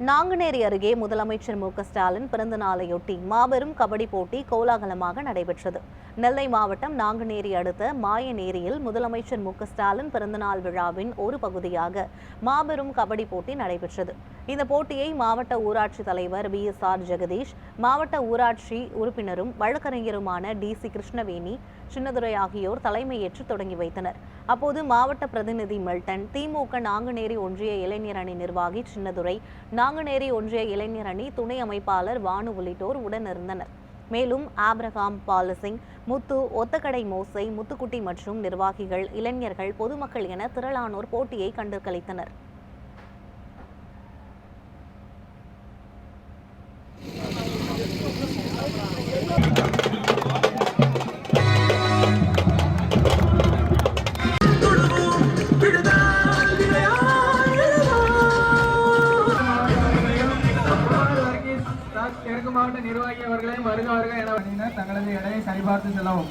நாங்குநேரி அருகே முதலமைச்சர் ஸ்டாலின் பிறந்த நாளையொட்டி மாபெரும் கபடி போட்டி கோலாகலமாக நடைபெற்றது. நெல்லை மாவட்டம் நாங்குநேரி அடுத்த மாயநேரியில் முதலமைச்சர் ஸ்டாலின் பிறந்தநாள் விழாவின் ஒரு பகுதியாக மாபெரும் கபடி போட்டி நடைபெற்றது. இந்த போட்டியை மாவட்ட ஊராட்சி தலைவர் BSR ஜெகதீஷ், மாவட்ட ஊராட்சி உறுப்பினரும் வழக்கறிஞருமான DC கிருஷ்ணவேணி, சின்னதுரை ஆகியோர் தலைமையேற்று தொடங்கி வைத்தனர். அப்போது மாவட்ட பிரதிநிதி மெல்டன், திமுக நாங்குநேரி ஒன்றிய இளைஞர் அணி நிர்வாகி சின்னதுரை, நாங்குநேரி ஒன்றிய இளைஞர் அணி துணை அமைப்பாளர் வானு உள்ளிட்டோர் உடனிருந்தனர். மேலும் ஆப்ரஹாம், பாலசிங், முத்து, ஒத்தக்கடை மோசை, முத்துக்குட்டி மற்றும் நிர்வாகிகள், இளைஞர்கள், பொதுமக்கள் என திரளானோர் போட்டியை கண்டு களித்தனர். கிழக்கு மாவட்ட நிர்வாகி அவர்களே வருக வருக என தங்களது எடையை சரிபார்த்து செல்லவும்.